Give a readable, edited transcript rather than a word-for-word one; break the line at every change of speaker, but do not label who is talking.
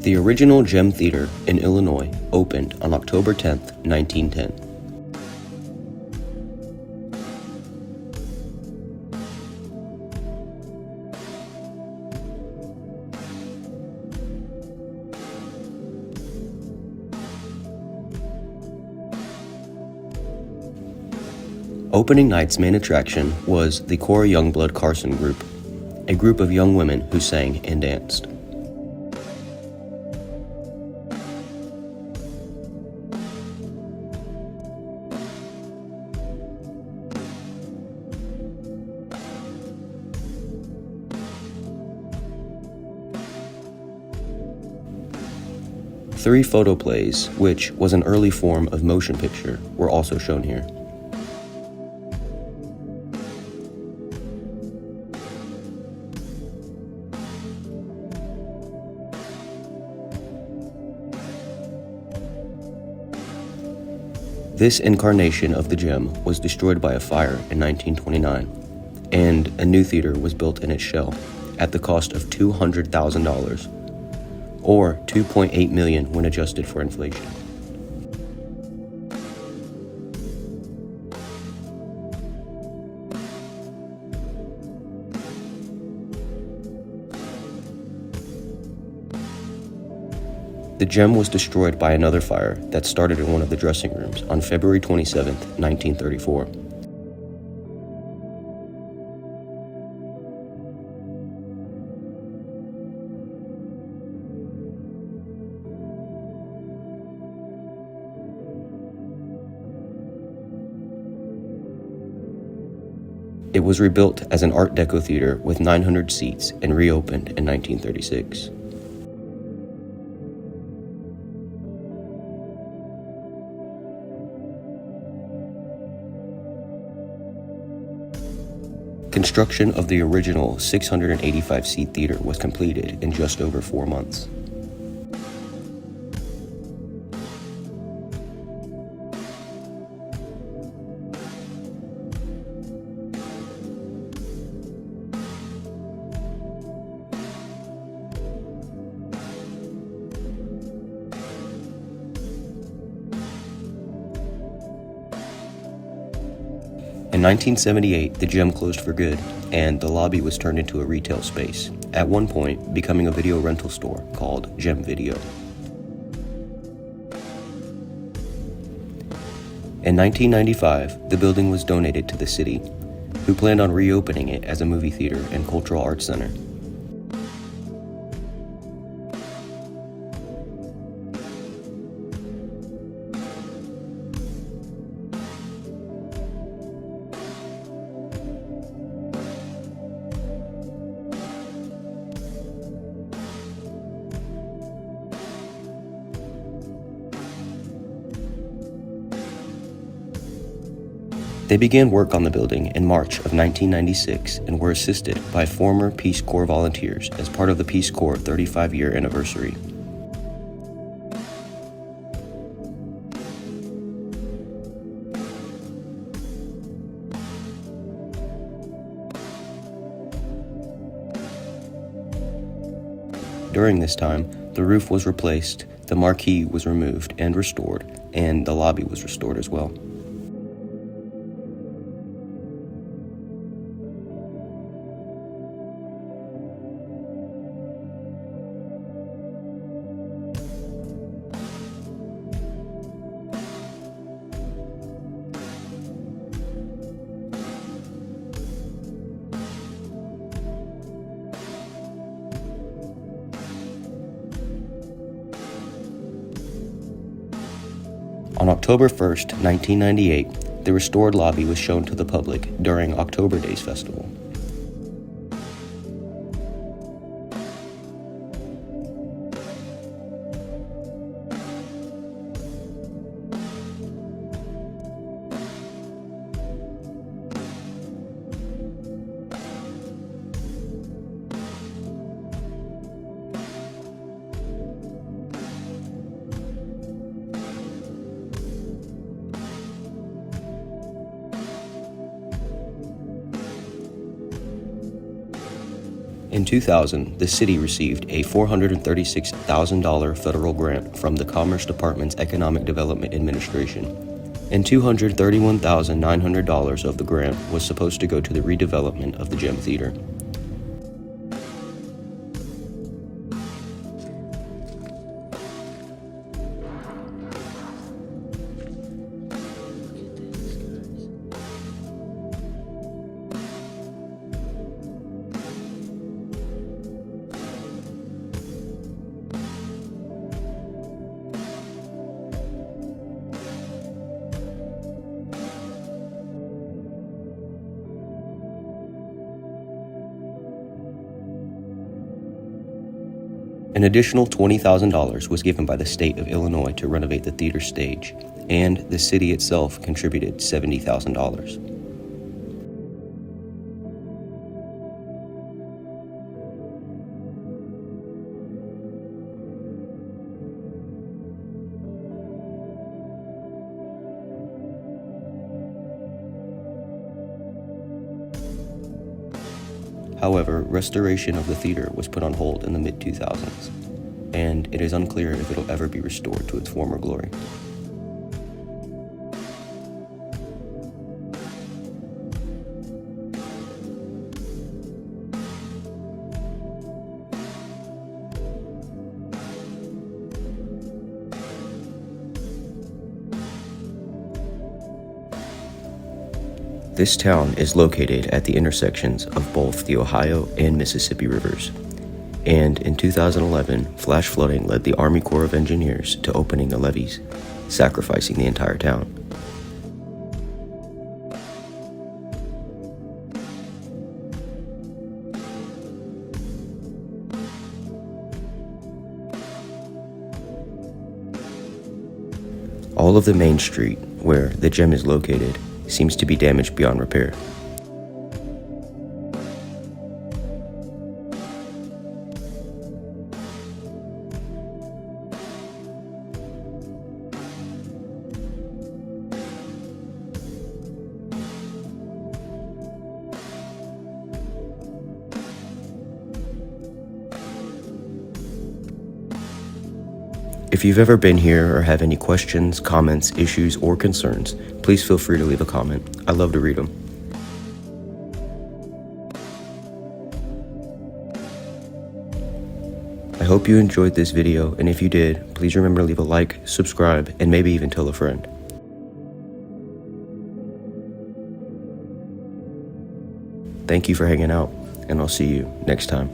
The original Gem Theater in Illinois opened on October 10, 1910. Opening night's main attraction was the Cora Youngblood Carson Group, a group of young women who sang and danced. Three photoplays, which was an early form of motion picture, were also shown here. This incarnation of the gem was destroyed by a fire in 1929, and a new theater was built in its shell at the cost of $200,000, or $2.8 million when adjusted for inflation. The gem was destroyed by another fire that started in one of the dressing rooms on February 27, 1934. It was rebuilt as an Art Deco theater with 900 seats and reopened in 1936. Construction of the original 685-seat theater was completed in just over 4 months. In 1978, the gem closed for good, and the lobby was turned into a retail space, at one point becoming a video rental store called Gem Video. In 1995, the building was donated to the city, who planned on reopening it as a movie theater and cultural arts center. They began work on the building in March of 1996 and were assisted by former Peace Corps volunteers as part of the Peace Corps 35-year anniversary. During this time, the roof was replaced, the marquee was removed and restored, and the lobby was restored as well. On October 1st, 1998, the restored lobby was shown to the public during October Days Festival. In 2000, the city received a $436,000 federal grant from the Commerce Department's Economic Development Administration, and $231,900 of the grant was supposed to go to the redevelopment of the Gem Theater. An additional $20,000 was given by the state of Illinois to renovate the theater stage, and the city itself contributed $70,000. However, restoration of the theater was put on hold in the mid-2000s, and it is unclear if it'll ever be restored to its former glory. This town is located at the intersections of both the Ohio and Mississippi rivers, and in 2011, flash flooding led the Army Corps of Engineers to opening the levees, sacrificing the entire town. All of the main street, where the gem is located, seems to be damaged beyond repair. If you've ever been here or have any questions, comments, issues, or concerns, please feel free to leave a comment. I love to read them. I hope you enjoyed this video, and if you did, please remember to leave a like, subscribe, and maybe even tell a friend. Thank you for hanging out, and I'll see you next time.